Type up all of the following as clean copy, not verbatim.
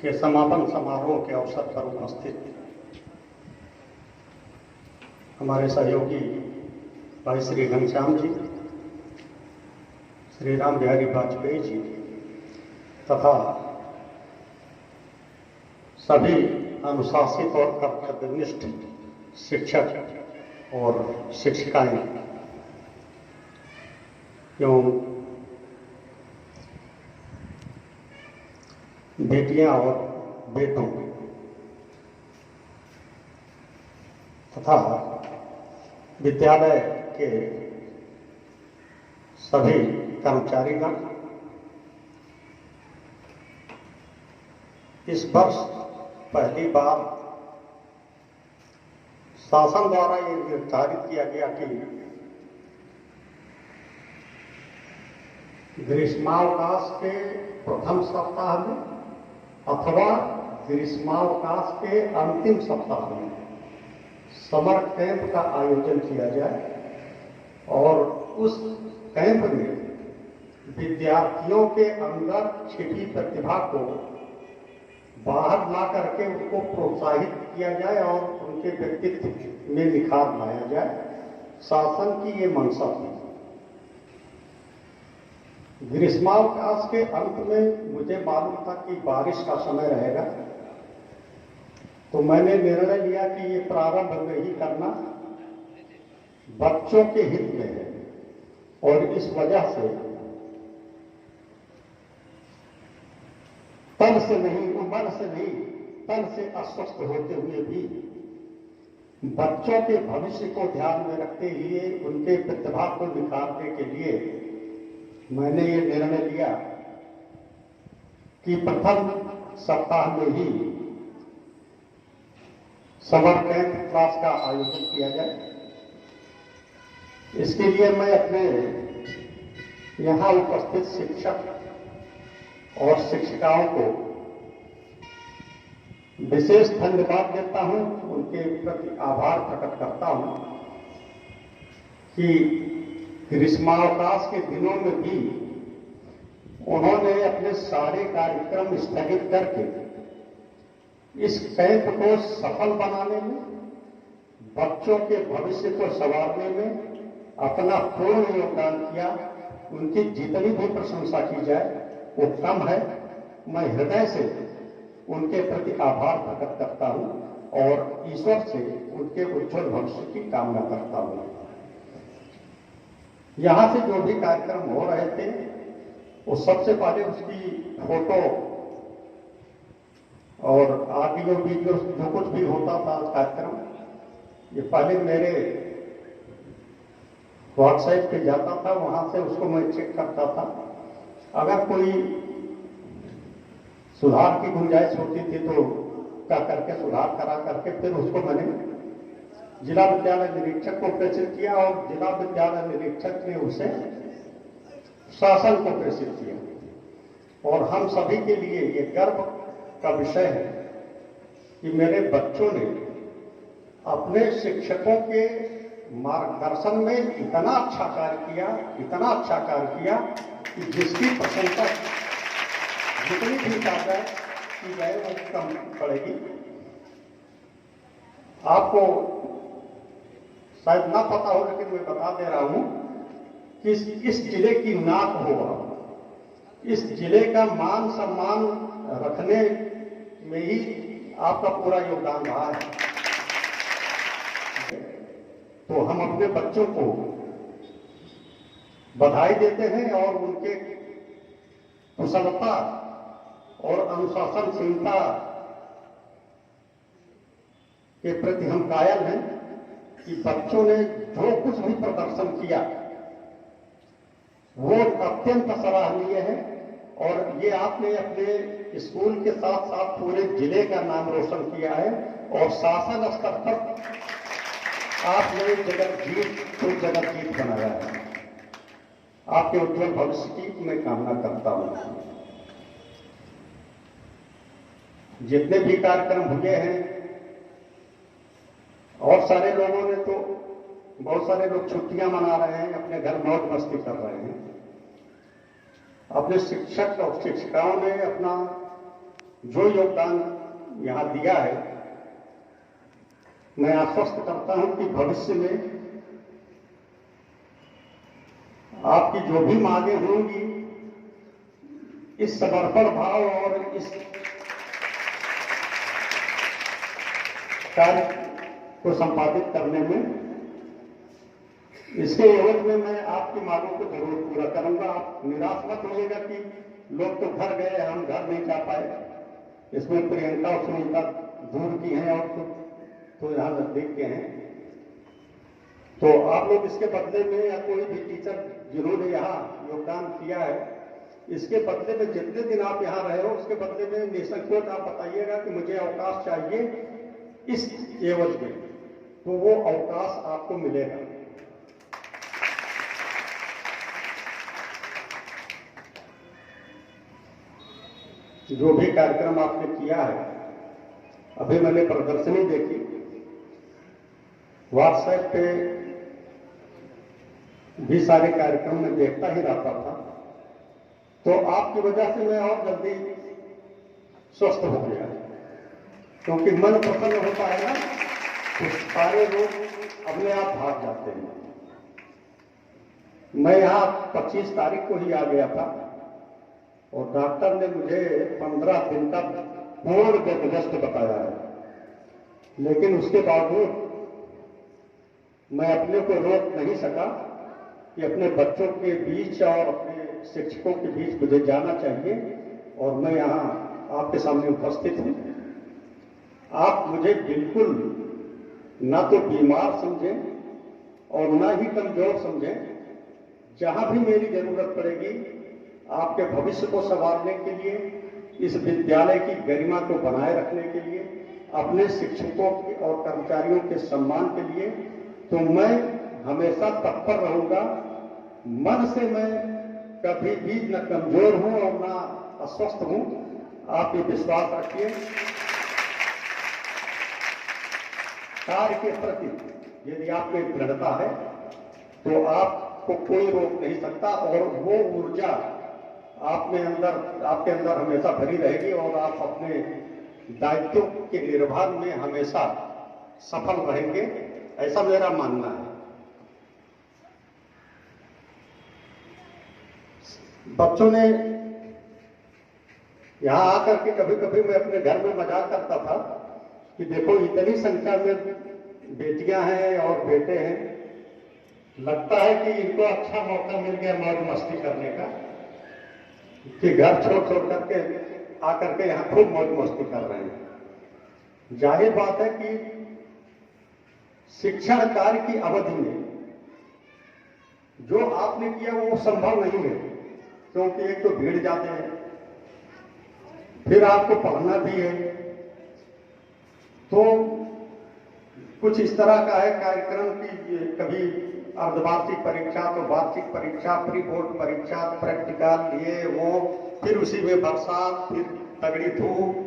के समापन समारोह के अवसर पर उपस्थित हमारे सहयोगी भाई श्री घनश्याम जी, श्री राम बिहारी वाजपेयी जी तथा सभी अनुशासित और कर्तव्यनिष्ठ शिक्षक और शिक्षिकाएं एवं बेटियां और बेटों तथा विद्यालय के सभी कर्मचारीगण, इस वर्ष पहली बार शासन द्वारा ये निर्धारित किया गया कि ग्रीष्मावकाश के प्रथम सप्ताह में अथवा ग्रीष्मावकाश के अंतिम सप्ताह में समर कैंप का आयोजन किया जाए और उस कैंप में विद्यार्थियों के अंदर छिपी प्रतिभा को बाहर ला करके उनको प्रोत्साहित किया जाए और उनके व्यक्तित्व में निखार लाया जाए। शासन की ये मंशा थी। ग्रीष्मावकाश के अंत में मुझे मालूम था कि बारिश का समय रहेगा, तो मैंने निर्णय लिया कि ये प्रारंभ में ही करना बच्चों के हित में है और इस वजह से तन से नहीं, मन से नहीं, तन से अस्वस्थ होते हुए भी बच्चों के भविष्य को ध्यान में रखते हुए उनके प्रतिभा को निखारने के लिए मैंने ये निर्णय लिया कि प्रथम सप्ताह में ही समर कैंप क्लास का आयोजन किया जाए। इसके लिए मैं अपने यहाँ उपस्थित शिक्षक और शिक्षिकाओं को विशेष धन्यवाद देता हूं, उनके प्रति आभार प्रकट करता हूं कि ग्रीष्मावकाश के दिनों में भी उन्होंने अपने सारे कार्यक्रम स्थगित करके इस कैंप को सफल बनाने में, बच्चों के भविष्य को संवारने में अपना पूर्ण योगदान किया। उनकी जितनी भी प्रशंसा की जाए वो कम है। मैं हृदय से उनके प्रति आभार प्रकट करता हूं और ईश्वर से उनके उज्जवल भविष्य की कामना करता हूं। यहां से जो भी कार्यक्रम हो रहे थे वो सबसे पहले उसकी फोटो और ऑडियो वीडियो जो कुछ भी होता था कार्यक्रम, ये पहले मेरे व्हाट्सएप पे जाता था, वहां से उसको मैं चेक करता था। अगर कोई सुधार की गुंजाइश होती थी तो क्या करके सुधार करा करके फिर उसको मैंने जिला विद्यालय निरीक्षक को प्रेषित किया और जिला विद्यालय निरीक्षक ने उसे शासन को प्रेषित किया। और हम सभी के लिए ये गर्व का विषय है कि मेरे बच्चों ने अपने शिक्षकों के मार्गदर्शन में इतना अच्छा कार्य किया कि जिसकी प्रशंसा जितनी भी कार्य की जाए वो कम पड़ेगी। आपको शायद ना पता हो, लेकिन मैं बता दे रहा हूं कि इस जिले की नाक होगा, इस जिले का मान सम्मान रखने में ही आपका पूरा योगदान रहा है। तो हम अपने बच्चों को बधाई देते हैं और उनके कुशलता और अनुशासनशीलता के प्रति हम कायल हैं कि बच्चों ने जो कुछ भी प्रदर्शन किया वो अत्यंत सराहनीय है। और ये आपने अपने स्कूल के साथ साथ पूरे जिले का नाम रोशन किया है और शासन स्तर पर आपने जगत जीत बनाया है। आपके उज्जवल भविष्य की मैं कामना करता हूं। जितने भी कार्यक्रम हुए हैं और सारे लोगों ने तो, बहुत सारे लोग छुट्टियां मना रहे हैं, अपने घर मौज मस्ती कर रहे हैं। अपने शिक्षक और शिक्षिकाओं ने अपना जो योगदान यहाँ दिया है, मैं आश्वस्त करता हूं कि भविष्य में आपकी जो भी मांगे होंगी, इस समर्पण भाव और इस कार्य को संपादित करने में, इसके एवज में मैं आपकी मांगों को जरूर पूरा करूंगा। आप निराश मत होइएगा कि लोग तो घर गए, हम घर नहीं जा पाए। इसमें प्रियंका और सुनीता दूर की हैं और तो यहां नजदीक के हैं। तो आप लोग इसके बदले में, या कोई भी टीचर जिन्होंने यहाँ योगदान किया है, इसके बदले में जितने दिन आप यहाँ रहे हो, उसके बदले में निसंकोच आप बताइएगा कि मुझे अवकाश चाहिए इस एवज में, तो वो अवकाश आपको मिलेगा। जो भी कार्यक्रम आपने किया है, अभी मैंने प्रदर्शनी देखी, व्हाट्सएप पे भी सारे कार्यक्रम में देखता ही रहता था, तो आपकी वजह से मैं और जल्दी स्वस्थ हो गया, क्योंकि मन प्रसन्न होता है ना, तो सारे लोग अपने आप भाग जाते हैं। मैं यहां 25 तारीख को ही आ गया था और डॉक्टर ने मुझे 15 दिन का पूर्ण बेड रेस्ट बताया है, लेकिन उसके बावजूद मैं अपने को रोक नहीं सका कि अपने बच्चों के बीच और अपने शिक्षकों के बीच मुझे जाना चाहिए, और मैं यहां आपके सामने उपस्थित हूं। आप मुझे बिल्कुल ना तो बीमार समझें और ना ही कमजोर समझें। जहां भी मेरी जरूरत पड़ेगी, आपके भविष्य को संवारने के लिए, इस विद्यालय की गरिमा को बनाए रखने के लिए, अपने शिक्षकों और कर्मचारियों के सम्मान के लिए, तो मैं हमेशा तत्पर रहूंगा। मन से मैं कभी भी न कमजोर हूं और न अस्वस्थ हूं, आप ये विश्वास रखिए। कार्य के प्रति यदि आप में दृढ़ता है तो आपको कोई रोक नहीं सकता, और वो ऊर्जा आपके अंदर हमेशा भरी रहेगी, और आप अपने दायित्वों के निर्वहन में हमेशा सफल रहेंगे, ऐसा मेरा मानना है। बच्चों ने यहां आकर के कभी कभी मैं अपने घर में मजाक करता था कि देखो इतनी संख्या में बेटियां हैं और बेटे हैं, लगता है कि इनको अच्छा मौका मिल गया मौज मस्ती करने का, कि घर छोड़ करके आकर के यहां खूब मौज मस्ती कर रहे हैं। जाहिर बात है कि शिक्षण कार्य की अवधि में जो आपने किया वो संभव नहीं है, क्योंकि एक तो भीड़ जाते हैं, फिर आपको पढ़ना भी है, तो कुछ इस तरह का है कार्यक्रम की कभी अर्धवार्षिक परीक्षा, तो वार्षिक परीक्षा, प्री बोर्ड परीक्षा, प्रैक्टिकल, ये वो, फिर उसी में बरसात, फिर तगड़ी धूप,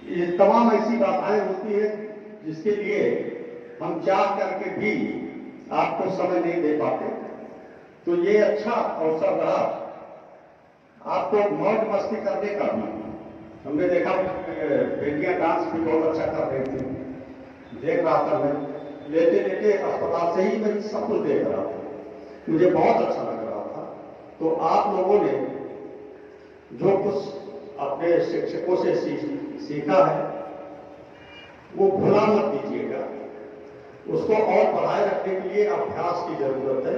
ये तमाम ऐसी बाधाएं होती है जिसके लिए हम चाह करके भी आपको समय नहीं दे पाते। तो ये अच्छा अवसर रहा आपको मौज मस्ती करने का भी। हमने देखा बेटियां डांस भी बहुत अच्छा कर रही थी, देख रहा था मैं, लेटे लेटे अस्पताल से ही मैं सब कुछ देख रहा था, मुझे बहुत अच्छा लग रहा था। तो आप लोगों ने जो कुछ अपने शिक्षकों से सीखा है वो भुला मत दीजिएगा, उसको और बढ़ाए रखने के लिए अभ्यास की जरूरत है,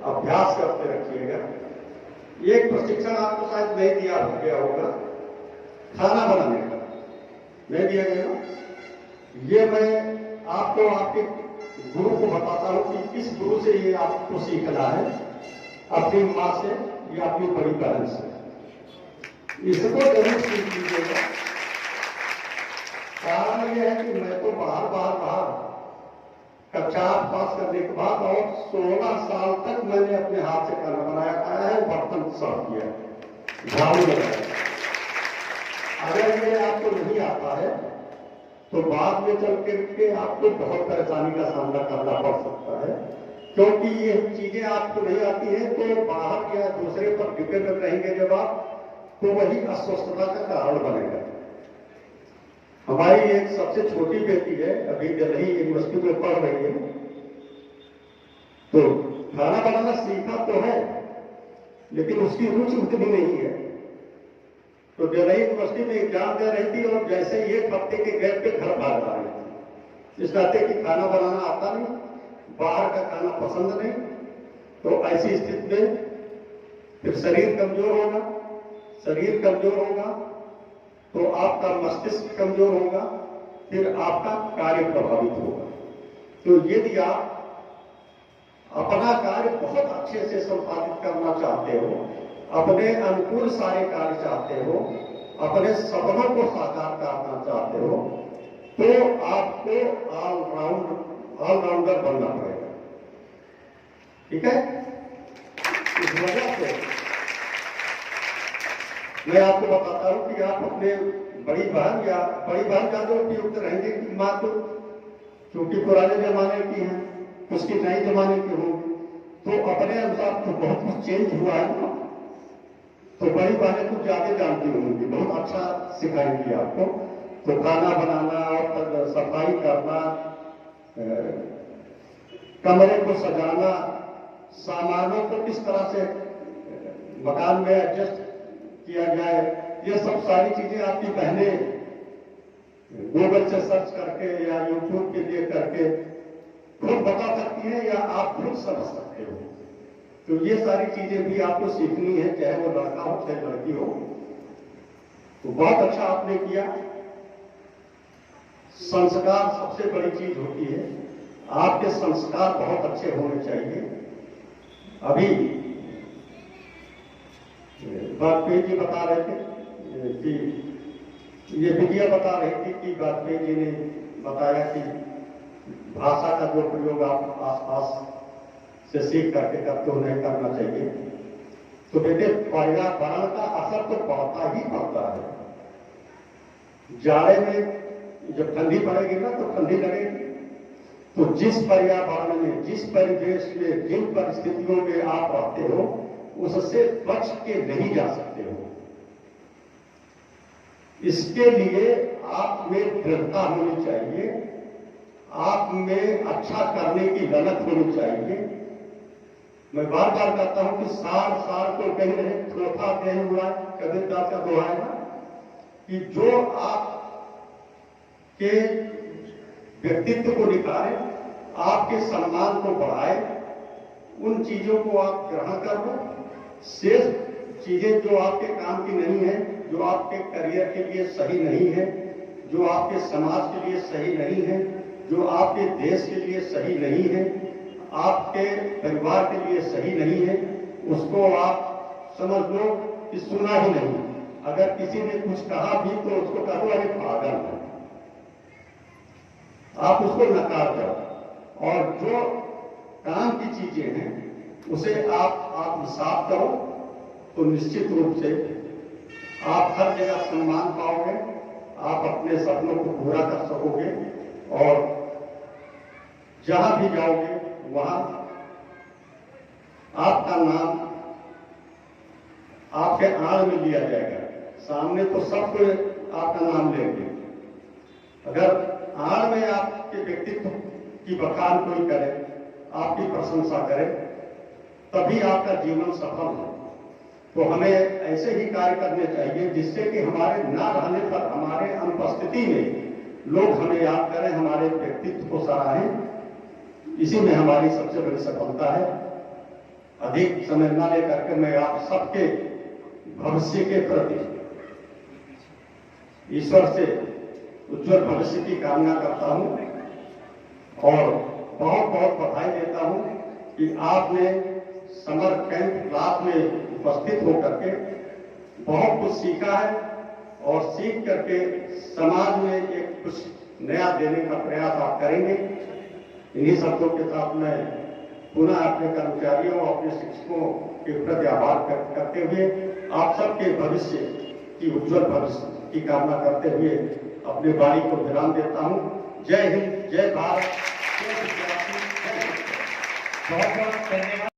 अभ्यास करते रखिएगा। एक प्रशिक्षण आपको शायद नहीं दिया गया होगा, खाना बनाने का नहीं दिया गया, ये मैं आपको आपके गुरु को बताता हूं कि किस गुरु से ये आपको सीखना है, अपनी मां से या अपनी बड़ी बहन से, इसको जरूर सीख लीजिएगा। कारण यह है कि मैं तो बाहर कक्षा पास करने के बाद और 16 साल तक मैंने अपने हाथ से खाना बनाया, खाया है, बर्तन साफ किया, झाड़ू लगाया। अगर ये आपको नहीं आता है तो बाद में चल के आपको बहुत परेशानी का सामना करना पड़ सकता है, क्योंकि ये चीजें आपको नहीं आती है तो बाहर या दूसरे पर डिपेंड रहेंगे जब आप, तो वही अस्वस्थता का कारण बनेगा। हमारी एक सबसे छोटी बेटी है, अभी दिल्ली यूनिवर्सिटी में पढ़ रही है, तो खाना बनाना सीखा तो है, लेकिन उसकी रुचि उतनी नहीं है। तो दिल्ली यूनिवर्सिटी में एग्जाम दे रही थी और जैसे ही 1 हफ्ते के गैप पे घर भाग आ रही थी, इस नाते कि खाना बनाना आता नहीं, बाहर का खाना पसंद नहीं। तो ऐसी स्थिति में फिर शरीर कमजोर होगा, शरीर कमजोर होगा तो आपका मस्तिष्क कमजोर होगा, फिर आपका कार्य प्रभावित होगा। तो यदि आप अपना कार्य बहुत अच्छे से संपादित करना चाहते हो, अपने अनुकूल सारे कार्य चाहते हो, अपने सपनों को साकार करना चाहते हो, तो आपको ऑलराउंडर बनना पड़ेगा। ठीक है? इस वजह से मैं आपको बताता हूं कि आप अपने बड़ी बहन ज्यादा उपयुक्त रहेंगे कि मां तो क्योंकि पुराने जमाने की है, उसकी नए जमाने की होगी, तो अपने अनुसार तो बहुत कुछ चेंज हुआ है ना। तो बड़ी बहनें कुछ ज्यादा जानती होंगी, बहुत अच्छा सिखाएंगी आपको। तो खाना बनाना और सफाई करना, कमरे को सजाना, सामानों को किस तरह से मकान में एडजस्ट किया जाए, ये सब सारी चीजें आपकी बहनें गूगल से सर्च करके या यूट्यूब के लिए करके खुद बता सकती हैं या आप खुद समझ सकते हो। तो ये सारी चीजें भी आपको सीखनी है, चाहे वो लड़का हो चाहे लड़की हो। तो बहुत अच्छा आपने किया। संस्कार सबसे बड़ी चीज होती है, आपके संस्कार बहुत अच्छे होने चाहिए। अभी वाजपेयी जी बता रहे थे कि ये विद्या बता रही थी कि वाजपेयी जी ने बताया कि भाषा का जो प्रयोग आप आसपास से सीख करके करते हो नहीं करना चाहिए। तो बेटे पर्यावरण का असर तो पड़ता ही पड़ता है। जाड़े में जब ठंडी पड़ेगी ना तो ठंडी लगेगी। तो जिस पर्यावरण में, जिस परिवेश में, जिन परिस्थितियों में आप रहते हो उससे बच के नहीं जा सकते हो। इसके लिए आप में दृढ़ता होनी चाहिए, आप में अच्छा करने की ललक होनी चाहिए। मैं बार बार कहता हूं कि सार को कहीं नहीं थोथा कहीं हुआ, कबीरदास का दोहा है ना कि जो आप के व्यक्तित्व को निखारे, आपके सम्मान को बढ़ाए, उन चीजों को आप ग्रहण कर लो। शेष चीजें जो आपके काम की नहीं है, जो आपके करियर के लिए सही नहीं है, जो आपके समाज के लिए सही नहीं है, जो आपके देश के लिए सही नहीं है, आपके परिवार के लिए सही नहीं है, उसको आप समझ लो कि सुना ही नहीं। अगर किसी ने कुछ कहा भी तो उसको कहो अरे पागल है, आप उसको नकार दो। और जो काम की चीजें हैं उसे आप आत्मसात करो, तो निश्चित रूप से आप हर जगह सम्मान पाओगे, आप अपने सपनों को पूरा कर सकोगे और जहां भी जाओगे वहां आपका नाम आपके आड़ में लिया जाएगा। सामने तो सब कोई आपका नाम लेंगे, अगर आड़ में आपके व्यक्तित्व की बखान कोई करे, आपकी प्रशंसा करे, तभी आपका जीवन सफल है। तो हमें ऐसे ही कार्य करने चाहिए जिससे कि हमारे ना रहने पर, हमारे अनुपस्थिति में लोग हमें याद करें, हमारे व्यक्तित्व को सराहें। इसी में हमारी सबसे बड़ी सफलता है। अधिक समय न लेकर के मैं आप सबके भविष्य के प्रति ईश्वर से उज्जवल भविष्य की कामना करता हूं और बहुत बहुत बधाई देता हूं कि आपने समर कैंप क्लास में उपस्थित होकर के बहुत कुछ सीखा है और सीख करके समाज में एक कुछ नया देने का प्रयास आप करेंगे। इन्हीं शब्दों के साथ मैं पुनः अपने कर्मचारियों और अपने शिक्षकों के प्रति आभार व्यक्त करते हुए आप सबके भविष्य की उज्जवल भविष्य की कामना करते हुए अपनी वाणी को विराम देता हूं। जय हिंद, जय भारत, जय विद्यार्थी, जय। बहुत बहुत धन्यवाद।